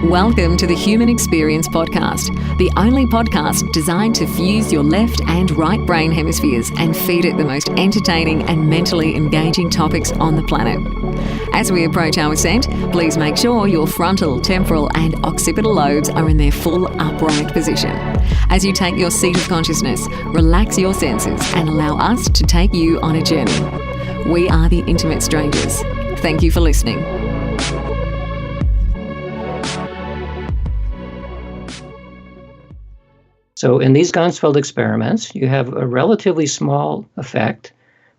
Welcome to the Human Experience Podcast, the only podcast designed to fuse your left and right brain hemispheres and feed it the most entertaining and mentally engaging topics on the planet. As we approach our ascent, please make sure your frontal, temporal and occipital lobes are in their full upright position. As you take your seat of consciousness, relax your senses and allow us to take you on a journey. We are the Intimate Strangers. Thank you for listening. So in these Ganzfeld experiments, you have a relatively small effect,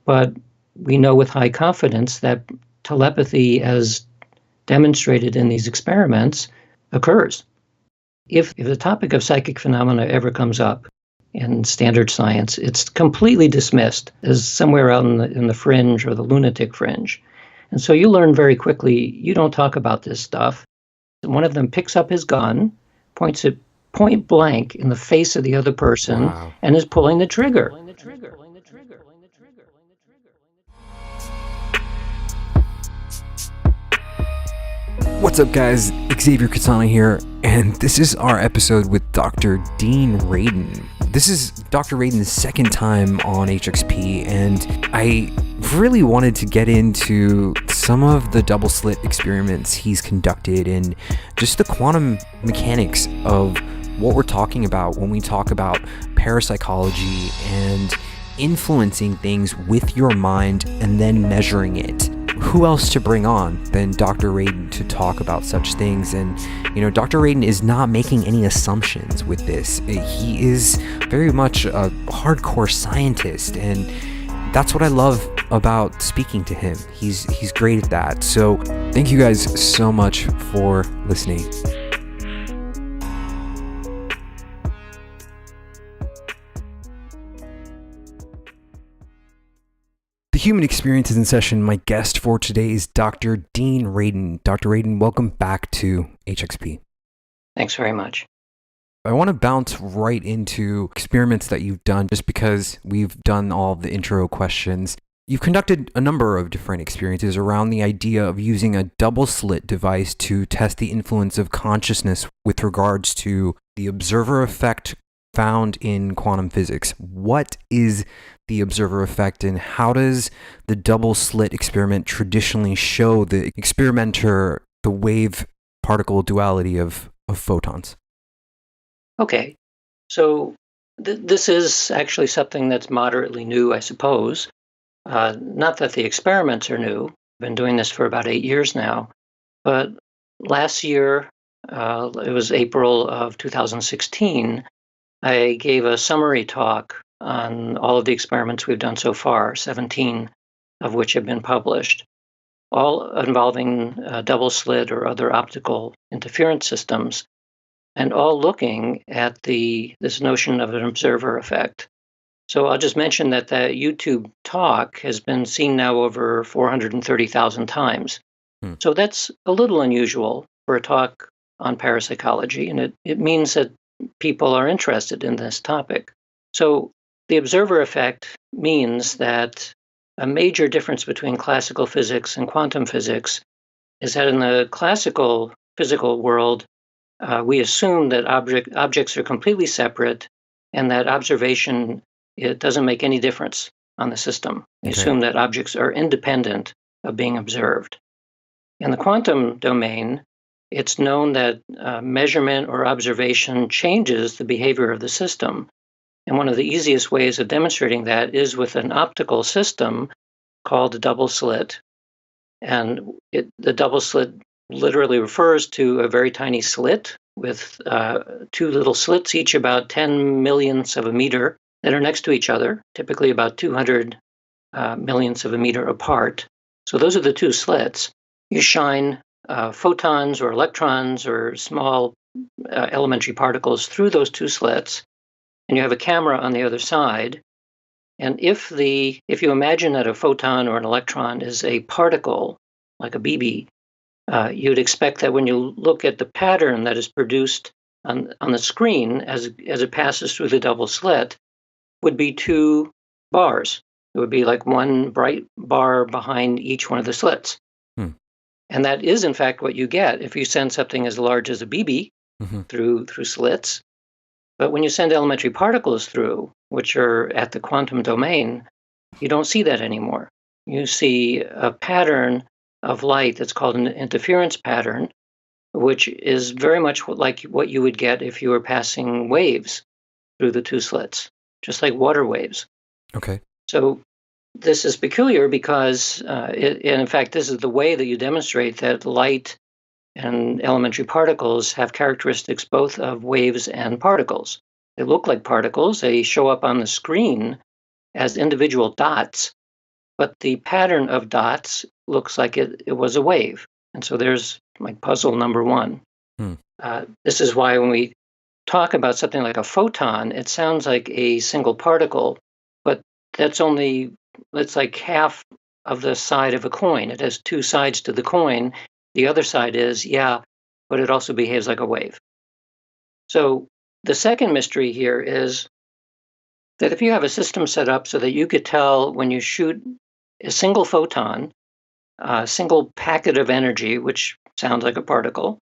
but we know with high confidence that telepathy, as demonstrated in these experiments, occurs. If the topic of psychic phenomena ever comes up in standard science, it's completely dismissed as somewhere out in the fringe or the lunatic fringe. And so you learn very quickly, you don't talk about this stuff. One of them picks up his gun, points it point blank in the face of the other person, and is pulling the trigger. What's up, guys? Xavier Katana here, and this is our episode with Dr. Dean Radin. This is Dr. Radin's second time on HXP, and I really wanted to get into some of the double slit experiments he's conducted and just the quantum mechanics of what we're talking about when we talk about parapsychology and influencing things with your mind and then measuring it. Who else to bring on than Dr. Radin to talk about such things? And, Dr. Radin is not making any assumptions with this. He is very much a hardcore scientist, and that's what I love about speaking to him. He's great at that. So thank you guys so much for listening. Human Experience is in session. My guest for today is Dr. Dean Radin. Dr. Radin, welcome back to HXP. Thanks very much. I want to bounce right into experiments that you've done just because we've done all the intro questions. You've conducted a number of different experiences around the idea of using a double slit device to test the influence of consciousness with regards to the observer effect found in quantum physics. What is the observer effect, and how does the double slit experiment traditionally show the experimenter the wave particle duality of photons? Okay, so this is actually something that's moderately new, I suppose. Not that the experiments are new. I've been doing this for about 8 years now, but last year, it was April of 2016, I gave a summary talk on all of the experiments we've done so far, 17 of which have been published, all involving double slit or other optical interference systems, and all looking at this notion of an observer effect. So I'll just mention that the YouTube talk has been seen now over 430,000 times. So that's a little unusual for a talk on parapsychology, and it means that people are interested in this topic. So the observer effect means that a major difference between classical physics and quantum physics is that in the classical physical world, we assume that objects are completely separate and that observation, it doesn't make any difference on the system. We assume that objects are independent of being observed. In the quantum domain, it's known that measurement or observation changes the behavior of the system. And one of the easiest ways of demonstrating that is with an optical system called a double slit. And the double slit literally refers to a very tiny slit with two little slits, each about 10 millionths of a meter, that are next to each other, typically about 200 millionths of a meter apart. So those are the two slits. You shine photons or electrons or small elementary particles through those two slits, and you have a camera on the other side. And if you imagine that a photon or an electron is a particle, like a BB, you'd expect that when you look at the pattern that is produced on the screen as it passes through the double slit, would be two bars. It would be like one bright bar behind each one of the slits. And that is, in fact, what you get if you send something as large as a BB through slits. But when you send elementary particles through, which are at the quantum domain, you don't see that anymore. You see a pattern of light that's called an interference pattern, which is very much like what you would get if you were passing waves through the two slits, just like water waves. Okay. So this is peculiar because, in fact, this is the way that you demonstrate that light and elementary particles have characteristics both of waves and particles. They look like particles. They show up on the screen as individual dots, but the pattern of dots looks like it was a wave. And so there's like puzzle number one. This is why when we talk about something like a photon, it sounds like a single particle, but it's like half of the side of a coin. It has two sides to the coin. The other side is, but it also behaves like a wave. So the second mystery here is that if you have a system set up so that you could tell when you shoot a single photon, a single packet of energy, which sounds like a particle,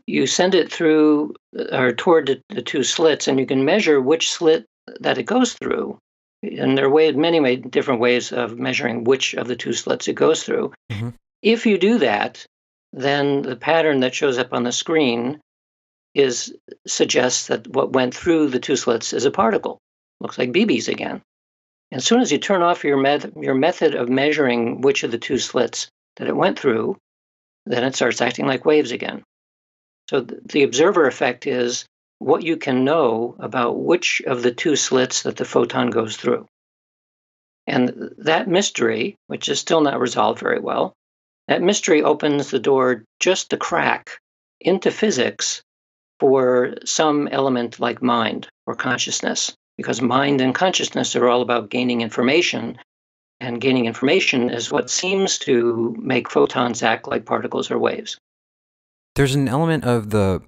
you send it through or toward the two slits, and you can measure which slit that it goes through. And there are many different ways of measuring which of the two slits it goes through. If you do that, then the pattern that shows up on the screen suggests that what went through the two slits is a particle. Looks like BBs again. And as soon as you turn off your method of measuring which of the two slits that it went through, then it starts acting like waves again. So the observer effect is what you can know about which of the two slits that the photon goes through. And that mystery, which is still not resolved very well, that mystery opens the door just a crack into physics for some element like mind or consciousness, because mind and consciousness are all about gaining information, and gaining information is what seems to make photons act like particles or waves. There's an element of the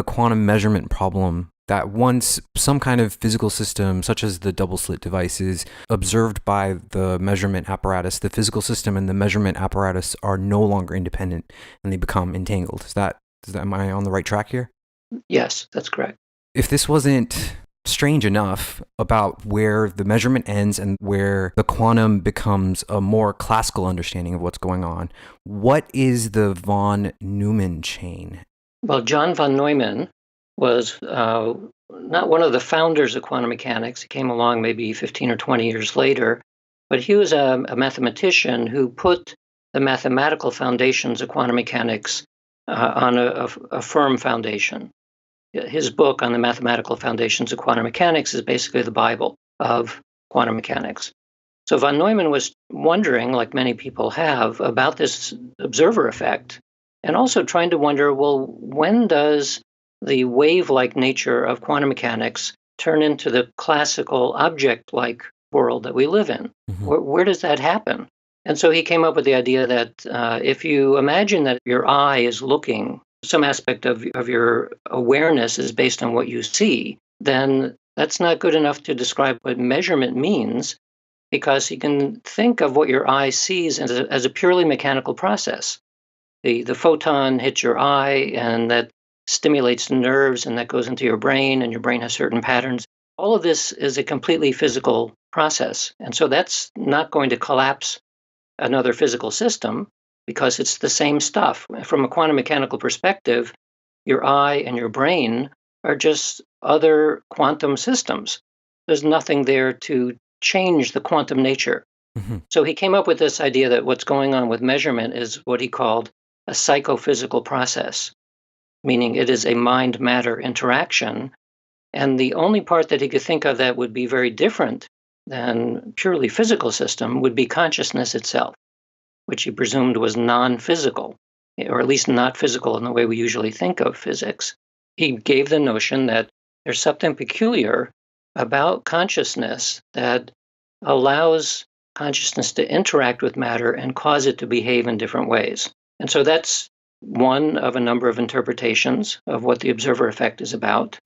quantum measurement problem that once some kind of physical system, such as the double slit device, is observed by the measurement apparatus, the physical system and the measurement apparatus are no longer independent and they become entangled. Am I on the right track here? Yes, that's correct. If this wasn't strange enough about where the measurement ends and where the quantum becomes a more classical understanding of what's going on, what is the von Neumann chain? Well, John von Neumann was not one of the founders of quantum mechanics. He came along maybe 15 or 20 years later, but he was a mathematician who put the mathematical foundations of quantum mechanics on a firm foundation. His book on the mathematical foundations of quantum mechanics is basically the Bible of quantum mechanics. So von Neumann was wondering, like many people have, about this observer effect, and also trying to wonder, well, when does the wave-like nature of quantum mechanics turn into the classical object-like world that we live in? Where does that happen? And so he came up with the idea that if you imagine that your eye is looking, some aspect of your awareness is based on what you see, then that's not good enough to describe what measurement means, because you can think of what your eye sees as a purely mechanical process. The photon hits your eye, and that stimulates the nerves, and that goes into your brain, and your brain has certain patterns. All of this is a completely physical process. And so that's not going to collapse another physical system, because it's the same stuff. From a quantum mechanical perspective, your eye and your brain are just other quantum systems. There's nothing there to change the quantum nature. So he came up with this idea that what's going on with measurement is what he called a psychophysical process, meaning it is a mind-matter interaction. And the only part that he could think of that would be very different than purely physical system would be consciousness itself, which he presumed was non-physical, or at least not physical in the way we usually think of physics. He gave the notion that there's something peculiar about consciousness that allows consciousness to interact with matter and cause it to behave in different ways. And so that's one of a number of interpretations of what the observer effect is about.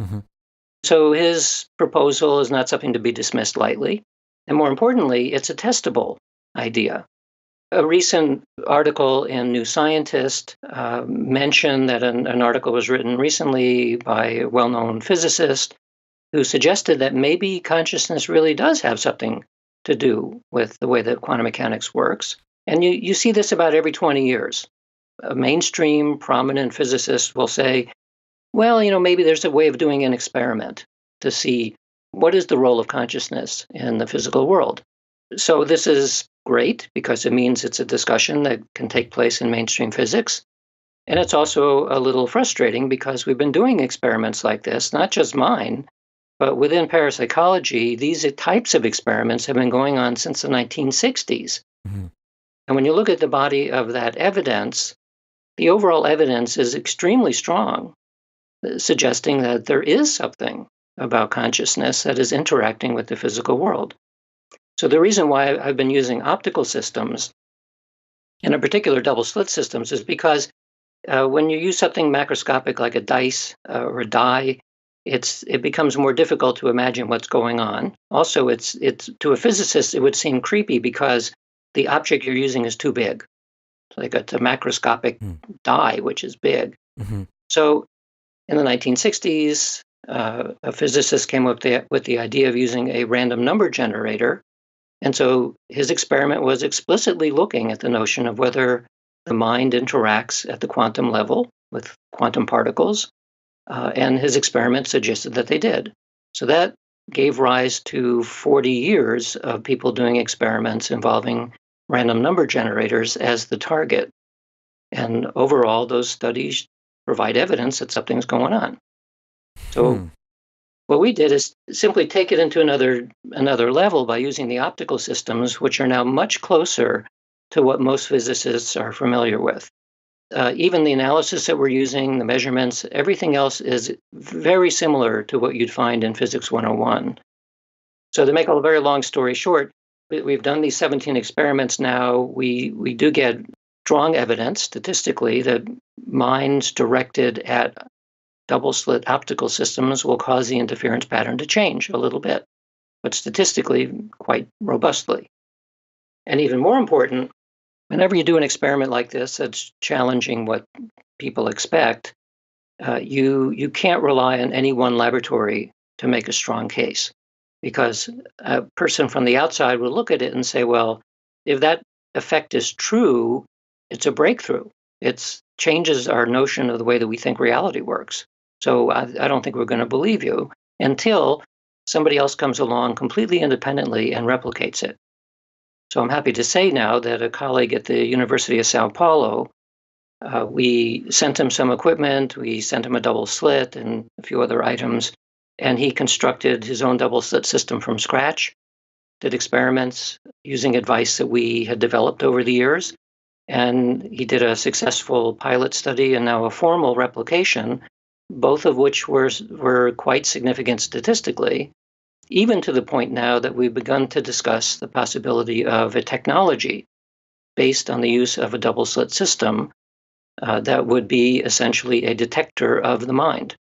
So his proposal is not something to be dismissed lightly. And more importantly, it's a testable idea. A recent article in New Scientist mentioned that an article was written recently by a well-known physicist who suggested that maybe consciousness really does have something to do with the way that quantum mechanics works. And you see this about every 20 years. A mainstream prominent physicist will say, well, maybe there's a way of doing an experiment to see what is the role of consciousness in the physical world. So this is great because it means it's a discussion that can take place in mainstream physics. And it's also a little frustrating because we've been doing experiments like this, not just mine, but within parapsychology, these types of experiments have been going on since the 1960s. Mm-hmm. And when you look at the body of that evidence, the overall evidence is extremely strong, suggesting that there is something about consciousness that is interacting with the physical world. So the reason why I've been using optical systems, and in particular double slit systems, is because when you use something macroscopic like a dice or a die, it becomes more difficult to imagine what's going on. Also, it's to a physicist, it would seem creepy because the object you're using is too big. Like it's a macroscopic die, which is big. Mm-hmm. So in the 1960s, a physicist came up with the idea of using a random number generator. And so his experiment was explicitly looking at the notion of whether the mind interacts at the quantum level with quantum particles. And his experiment suggested that they did. So that gave rise to 40 years of people doing experiments involving random number generators as the target. And overall, those studies provide evidence that something's going on. So what we did is simply take it into another level by using the optical systems, which are now much closer to what most physicists are familiar with. Even the analysis that we're using, the measurements, everything else is very similar to what you'd find in Physics 101. So to make a very long story short, we've done these 17 experiments now. We do get strong evidence statistically that minds directed at double slit optical systems will cause the interference pattern to change a little bit, but statistically quite robustly. And even more important, whenever you do an experiment like this that's challenging what people expect, you can't rely on any one laboratory to make a strong case, because a person from the outside will look at it and say, well, if that effect is true, it's a breakthrough. It changes our notion of the way that we think reality works. So I don't think we're going to believe you until somebody else comes along completely independently and replicates it. So I'm happy to say now that a colleague at the University of Sao Paulo, we sent him some equipment, we sent him a double slit and a few other items, and he constructed his own double slit system from scratch, did experiments using advice that we had developed over the years, and he did a successful pilot study and now a formal replication, both of which were quite significant statistically, even to the point now that we've begun to discuss the possibility of a technology based on the use of a double slit system that would be essentially a detector of the mind.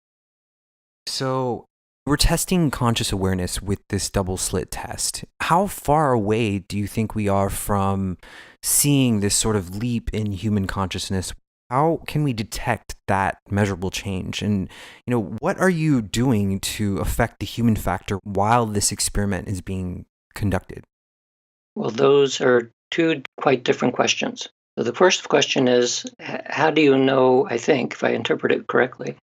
So we're testing conscious awareness with this double slit test. How far away do you think we are from seeing this sort of leap in human consciousness? How can we detect that measurable change? And, what are you doing to affect the human factor while this experiment is being conducted? Well, those are two quite different questions. So the first question is, how do you know, I think, if I interpret it correctly,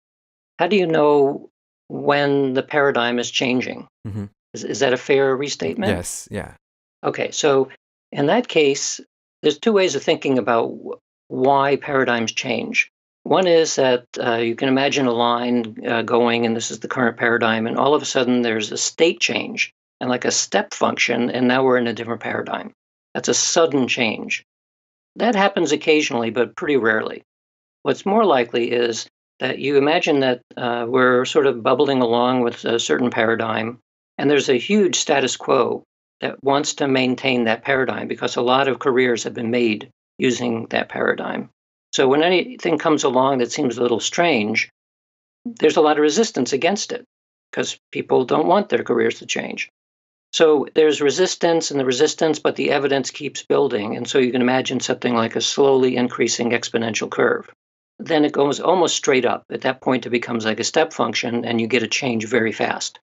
how do you know when the paradigm is changing? Mm-hmm. Is that a fair restatement? Yes, yeah. Okay, so in that case, there's two ways of thinking about why paradigms change. One is that you can imagine a line going, and this is the current paradigm, and all of a sudden there's a state change and like a step function, and now we're in a different paradigm. That's a sudden change. That happens occasionally, but pretty rarely. What's more likely is that you imagine that we're sort of bubbling along with a certain paradigm, and there's a huge status quo that wants to maintain that paradigm because a lot of careers have been made using that paradigm. So when anything comes along that seems a little strange, there's a lot of resistance against it because people don't want their careers to change. So there's resistance and the resistance, but the evidence keeps building. And so you can imagine something like a slowly increasing exponential curve. Then it goes almost straight up. At that point, it becomes like a step function, and you get a change very fast.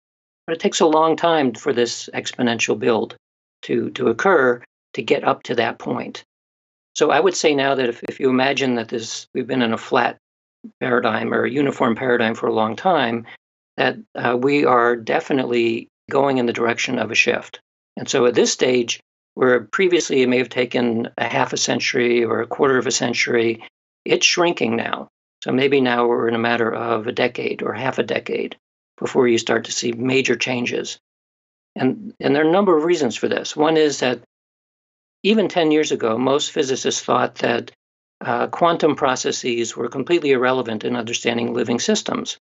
But it takes a long time for this exponential build to occur to get up to that point. So I would say now that if you imagine that we've been in a flat paradigm or a uniform paradigm for a long time, that we are definitely going in the direction of a shift. And so at this stage, where previously it may have taken a half a century or a quarter of a century, it's shrinking now. So maybe now we're in a matter of a decade or half a decade before you start to see major changes. And there are a number of reasons for this. One is that even 10 years ago, most physicists thought that quantum processes were completely irrelevant in understanding living systems.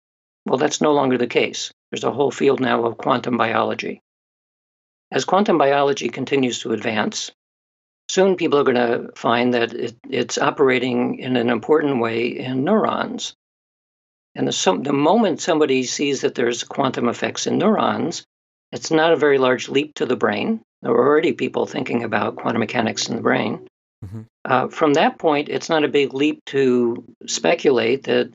Well, that's no longer the case. There's a whole field now of quantum biology. As quantum biology continues to advance, soon people are going to find that it's operating in an important way in neurons. And the moment somebody sees that there's quantum effects in neurons, it's not a very large leap to the brain. There are already people thinking about quantum mechanics in the brain. Mm-hmm. From that point, it's not a big leap to speculate that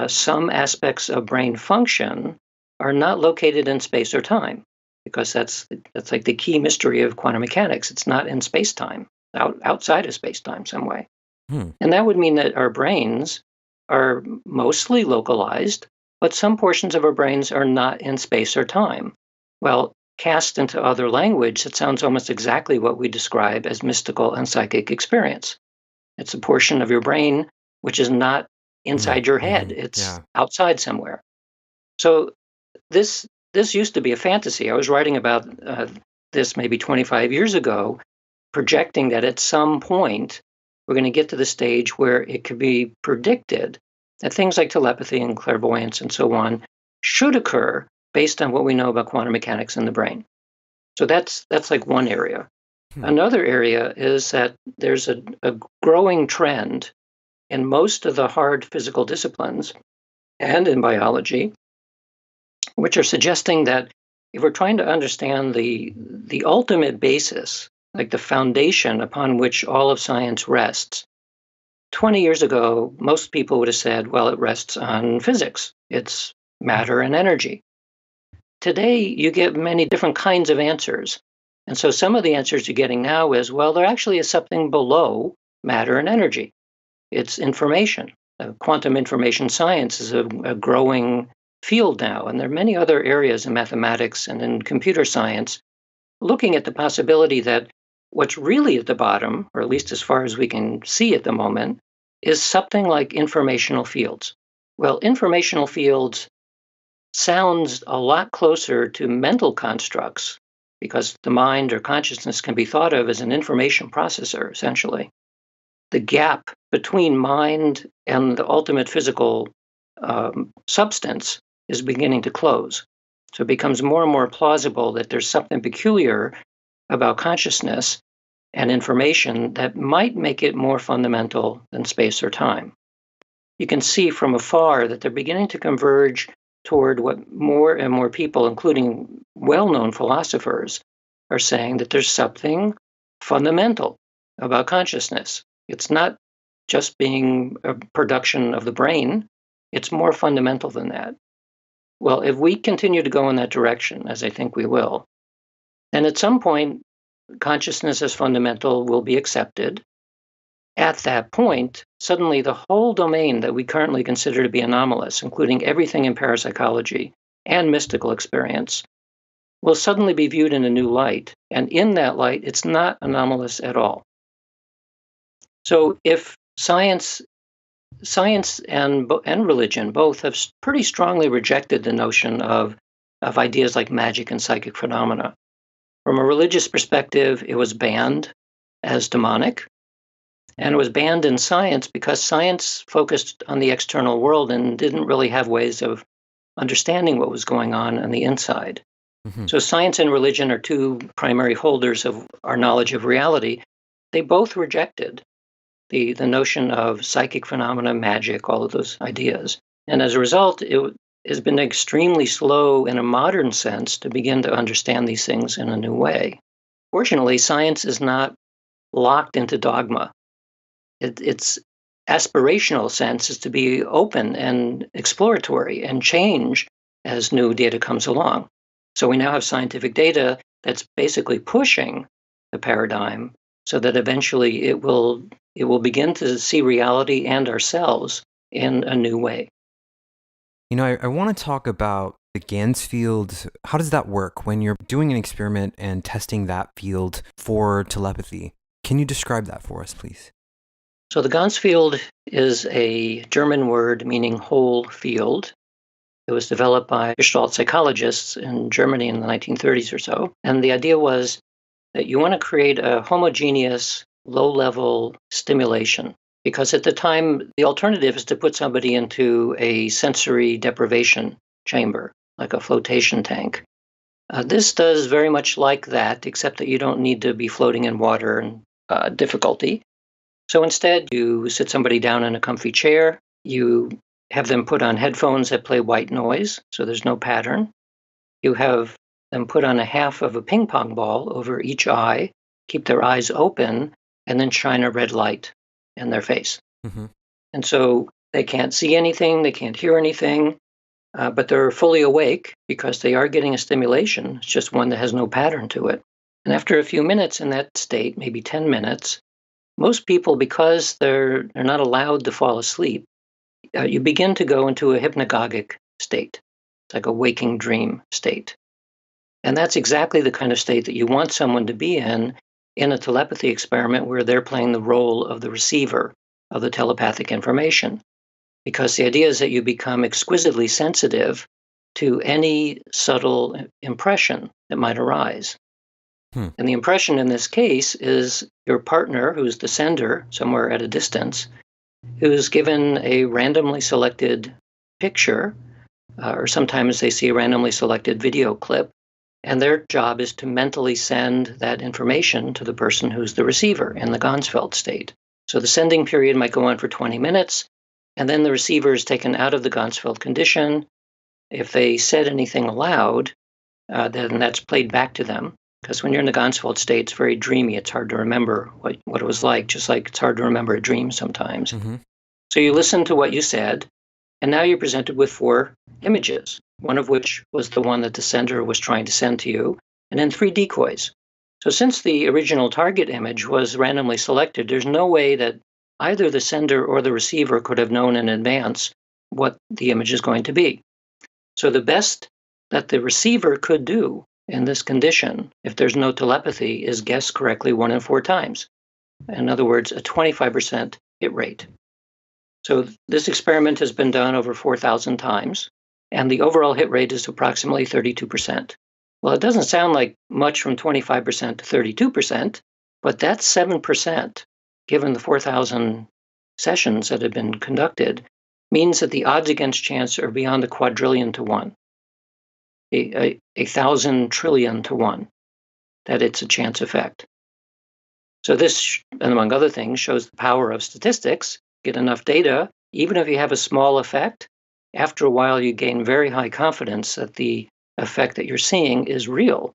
some aspects of brain function are not located in space or time, because that's like the key mystery of quantum mechanics. It's not in space-time, outside of space-time some way. And that would mean that our brains are mostly localized, but some portions of our brains are not in space or time. Well, cast into other language, it sounds almost exactly what we describe as mystical and psychic experience. It's a portion of your brain which is not inside your head. It's outside somewhere. So this used to be a fantasy. I was writing about this maybe 25 years ago, projecting that at some point we're going to get to the stage where it could be predicted that things like telepathy and clairvoyance and so on should occur based on what we know about quantum mechanics in the brain. So that's like one area. Another area is that there's a growing trend in most of the hard physical disciplines and in biology, which are suggesting that if we're trying to understand the ultimate basis, like the foundation upon which all of science rests, 20 years ago, most people would have said, well, it rests on physics. It's matter and energy. Today, you get many different kinds of answers. And so some of the answers you're getting now is, well, there actually is something below matter and energy. It's information. Quantum information science is a growing field now. And there are many other areas in mathematics and in computer science looking at the possibility that what's really at the bottom, or at least as far as we can see at the moment, is something like informational fields. Well, informational fields sounds a lot closer to mental constructs because the mind or consciousness can be thought of as an information processor, essentially. The gap between mind and the ultimate physical substance is beginning to close. So it becomes more and more plausible that there's something peculiar about consciousness and information that might make it more fundamental than space or time. You can see from afar that they're beginning to converge toward what more and more people, including well-known philosophers, are saying, that there's something fundamental about consciousness. It's not just being a production of the brain. It's more fundamental than that. Well, if we continue to go in that direction, as I think we will, then at some point, consciousness as fundamental will be accepted. At that point, suddenly the whole domain that we currently consider to be anomalous, including everything in parapsychology and mystical experience, will suddenly be viewed in a new light. And in that light, it's not anomalous at all. So if science and religion both have pretty strongly rejected the notion of ideas like magic and psychic phenomena. From a religious perspective, it was banned as demonic. And it was banned in science because science focused on the external world and didn't really have ways of understanding what was going on the inside. Mm-hmm. So science and religion are two primary holders of our knowledge of reality. They both rejected the notion of psychic phenomena, magic, all of those ideas. And as a result, has been extremely slow in a modern sense to begin to understand these things in a new way. Fortunately, science is not locked into dogma. Its aspirational sense is to be open and exploratory and change as new data comes along. So we now have scientific data that's basically pushing the paradigm so that eventually it will begin to see reality and ourselves in a new way. I want to talk about the GANS field. How does that work when you're doing an experiment and testing that field for telepathy? Can you describe that for us, please? So the GANS field is a German word meaning whole field. It was developed by Gestalt psychologists in Germany in the 1930s or so. And the idea was that you want to create a homogeneous, low-level stimulation. Because at the time, the alternative is to put somebody into a sensory deprivation chamber, like a flotation tank. This does very much like that, except that you don't need to be floating in water and difficulty. So instead, you sit somebody down in a comfy chair, you have them put on headphones that play white noise, so there's no pattern. You have them put on a half of a ping pong ball over each eye, keep their eyes open, and then shine a red light in their face. Mm-hmm. And so they can't see anything, they can't hear anything, but they're fully awake because they are getting a stimulation. It's just one that has no pattern to it. And after a few minutes in that state, maybe 10 minutes, most people, because they're not allowed to fall asleep, you begin to go into a hypnagogic state. It's like a waking dream state. And that's exactly the kind of state that you want someone to be in a telepathy experiment where they're playing the role of the receiver of the telepathic information. Because the idea is that you become exquisitely sensitive to any subtle impression that might arise. And the impression in this case is your partner, who's the sender somewhere at a distance, who's given a randomly selected picture, or sometimes they see a randomly selected video clip, and their job is to mentally send that information to the person who's the receiver in the Gansfeld state. So the sending period might go on for 20 minutes, and then the receiver is taken out of the Gansfeld condition. If they said anything aloud, then that's played back to them. Because when you're in the Gansfeld state, it's very dreamy. It's hard to remember what it was like, just like it's hard to remember a dream sometimes. Mm-hmm. So you listen to what you said, and now you're presented with 4 images, one of which was the one that the sender was trying to send to you, and then 3 decoys. So since the original target image was randomly selected, there's no way that either the sender or the receiver could have known in advance what the image is going to be. So the best that the receiver could do in this condition, if there's no telepathy, is guess correctly 1 in 4 times. In other words, a 25% hit rate. So this experiment has been done over 4,000 times, and the overall hit rate is approximately 32%. Well, it doesn't sound like much from 25% to 32%, but that's 7%, given the 4,000 sessions that have been conducted, means that the odds against chance are beyond a quadrillion to 1. A 1,000 trillion to 1, that it's a chance effect. So this, and among other things, shows the power of statistics. Get enough data, even if you have a small effect, after a while you gain very high confidence that the effect that you're seeing is real.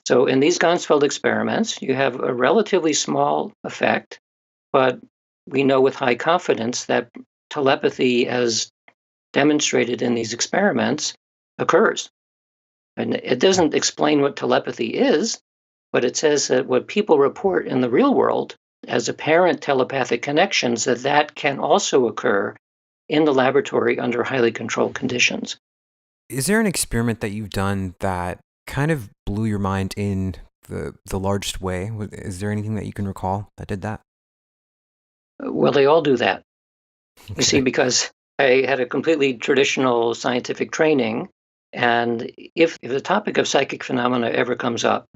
So in these Gansfeld experiments, you have a relatively small effect, but we know with high confidence that telepathy, as demonstrated in these experiments, occurs. And it doesn't explain what telepathy is, but it says that what people report in the real world as apparent telepathic connections, that can also occur in the laboratory under highly controlled conditions. Is there an experiment that you've done that kind of blew your mind in the largest way? Is there anything that you can recall that did that? Well, they all do that. Okay. You see, because I had a completely traditional scientific training, and if the topic of psychic phenomena ever comes up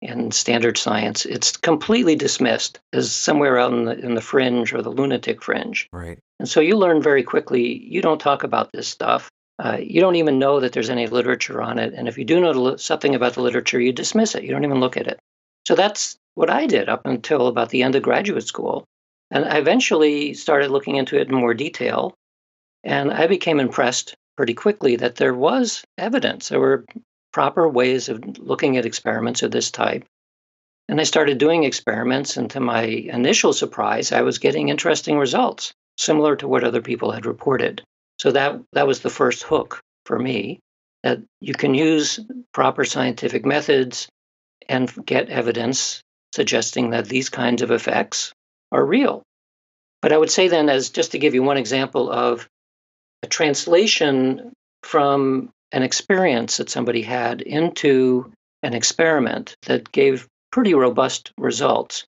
in standard science, it's completely dismissed as somewhere out in the fringe or the lunatic fringe. Right. And so you learn very quickly, you don't talk about this stuff. You don't even know that there's any literature on it. And if you do know something about the literature, you dismiss it. You don't even look at it. So that's what I did up until about the end of graduate school. And I eventually started looking into it in more detail. And I became impressed pretty quickly that there was evidence. There were proper ways of looking at experiments of this type. And I started doing experiments, and to my initial surprise, I was getting interesting results, similar to what other people had reported. So that was the first hook for me, that you can use proper scientific methods and get evidence suggesting that these kinds of effects are real. But I would say then, as just to give you one example of a translation from an experience that somebody had into an experiment that gave pretty robust results.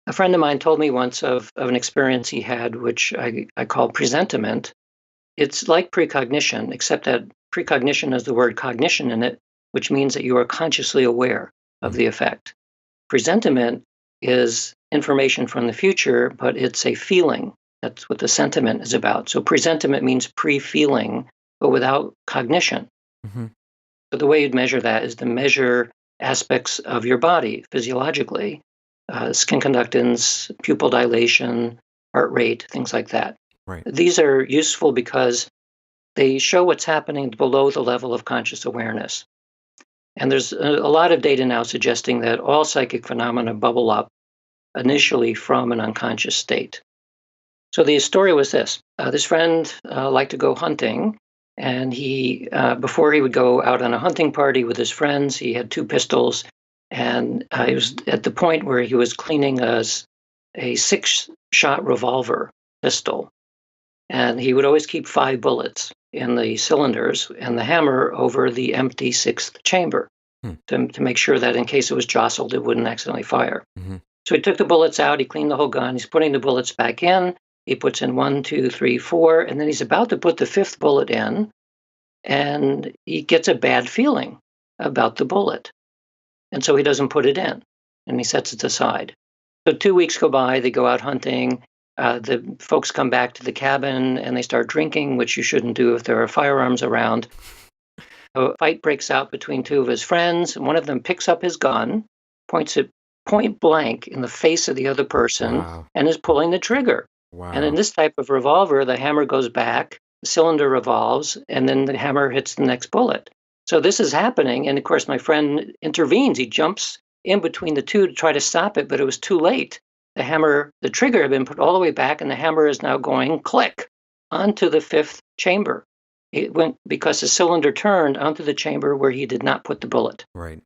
A friend of mine told me once of an experience he had, which I call presentiment. It's like precognition, except that precognition has the word cognition in it, which means that you are consciously aware of the effect. Presentiment is information from the future, but it's a feeling. That's what the sentiment is about. So presentiment means pre-feeling, but without cognition. Mm-hmm. So the way you'd measure that is to measure aspects of your body physiologically, skin conductance, pupil dilation, heart rate, things like that. Right. These are useful because they show what's happening below the level of conscious awareness. And there's a lot of data now suggesting that all psychic phenomena bubble up initially from an unconscious state. So the story was this. This friend liked to go hunting, and he, before he would go out on a hunting party with his friends, he had 2 pistols, and he was at the point where he was cleaning a 6-shot revolver pistol. And he would always keep 5 bullets in the cylinders and the hammer over the empty 6th chamber to make sure that in case it was jostled, it wouldn't accidentally fire. Mm-hmm. So he took the bullets out, he cleaned the whole gun, he's putting the bullets back in, he puts in 1, 2, 3, 4, and then he's about to put the 5th bullet in, and he gets a bad feeling about the bullet. And so he doesn't put it in, and he sets it aside. So 2 weeks go by, they go out hunting, the folks come back to the cabin, and they start drinking, which you shouldn't do if there are firearms around. A fight breaks out between 2 of his friends, and one of them picks up his gun, points it point blank in the face of the other person, Wow. and is pulling the trigger. Wow. And in this type of revolver, the hammer goes back, the cylinder revolves, and then the hammer hits the next bullet. So this is happening, and of course my friend intervenes. He jumps in between the 2 to try to stop it, but it was too late. The trigger had been put all the way back, and the hammer is now going click onto the 5th chamber. It went, because the cylinder turned, onto the chamber where he did not put the bullet. Right.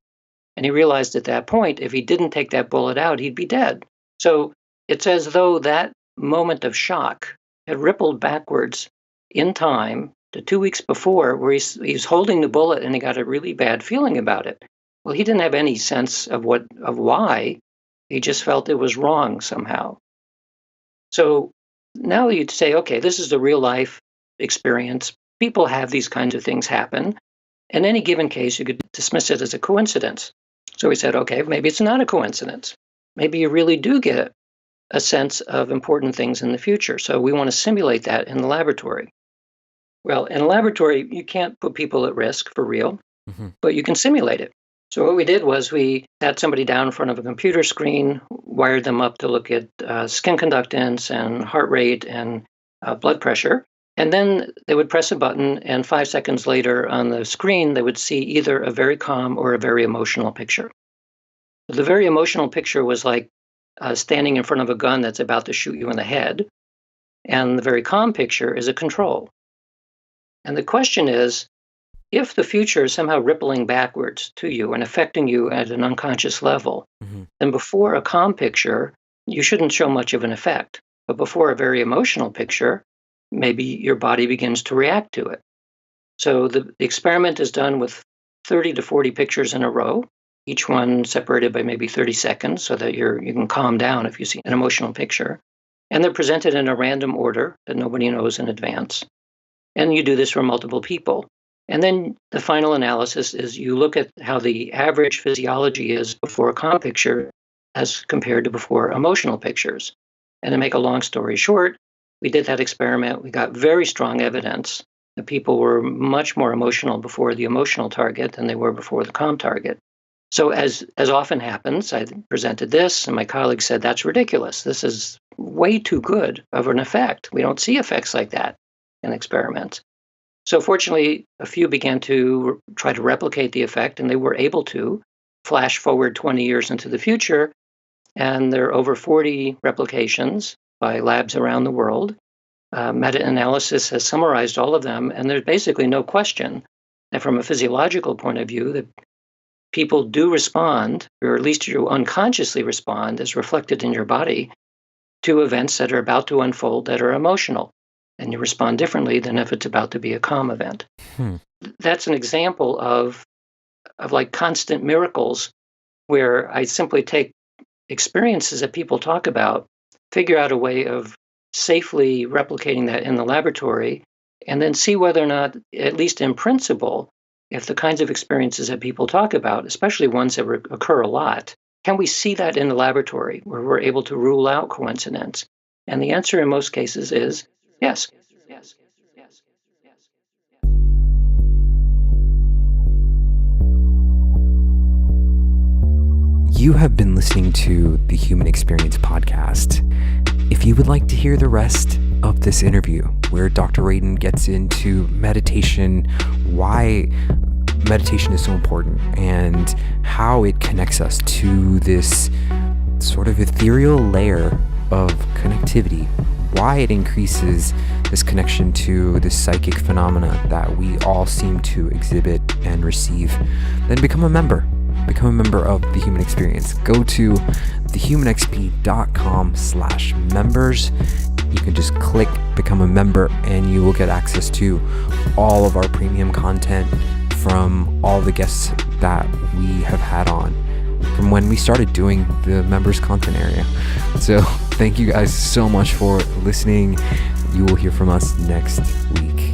And he realized at that point, if he didn't take that bullet out, he'd be dead. So it's as though that moment of shock had rippled backwards in time to 2 weeks before, where he's holding the bullet and he got a really bad feeling about it. Well, he didn't have any sense of why. He just felt it was wrong somehow. So now you'd say, okay, this is a real life experience. People have these kinds of things happen. In any given case, you could dismiss it as a coincidence. So we said, okay, maybe it's not a coincidence. Maybe you really do get a sense of important things in the future. So we want to simulate that in the laboratory. Well, in a laboratory, you can't put people at risk for real, but you can simulate it. So what we did was we sat somebody down in front of a computer screen, wired them up to look at skin conductance and heart rate and blood pressure. And then they would press a button, and 5 seconds later on the screen, they would see either a very calm or a very emotional picture. The very emotional picture was like standing in front of a gun that's about to shoot you in the head. And the very calm picture is a control. And the question is, if the future is somehow rippling backwards to you and affecting you at an unconscious level, then before a calm picture, you shouldn't show much of an effect. But before a very emotional picture, maybe your body begins to react to it. So the experiment is done with 30 to 40 pictures in a row, each one separated by maybe 30 seconds so that you can calm down if you see an emotional picture. And they're presented in a random order that nobody knows in advance. And you do this for multiple people. And then the final analysis is you look at how the average physiology is before a calm picture as compared to before emotional pictures. And to make a long story short, we did that experiment. We got very strong evidence that people were much more emotional before the emotional target than they were before the calm target. So as often happens, I presented this, and my colleagues said, that's ridiculous. This is way too good of an effect. We don't see effects like that in experiments. So fortunately, a few began to try to replicate the effect, and they were able to flash forward 20 years into the future. And there are over 40 replications by labs around the world. Meta-analysis has summarized all of them, and there's basically no question that from a physiological point of view, that people do respond, or at least you unconsciously respond, as reflected in your body, to events that are about to unfold that are emotional. And you respond differently than if it's about to be a calm event. That's an example of like constant miracles where I simply take experiences that people talk about, figure out a way of safely replicating that in the laboratory, and then see whether or not, at least in principle, if the kinds of experiences that people talk about, especially ones that occur a lot, can we see that in the laboratory where we're able to rule out coincidence? And the answer in most cases is yes. You have been listening to the Human Experience podcast. If you would like to hear the rest of this interview, where Dr. Radin gets into meditation, why meditation is so important, and how it connects us to this sort of ethereal layer of connectivity, why it increases this connection to this psychic phenomena that we all seem to exhibit and receive, then become a member of the Human Experience. Go to thehumanxp.com/members. You can just click become a member and you will get access to all of our premium content from all the guests that we have had on from when we started doing the members content area. So thank you guys so much for listening. You will hear from us next week.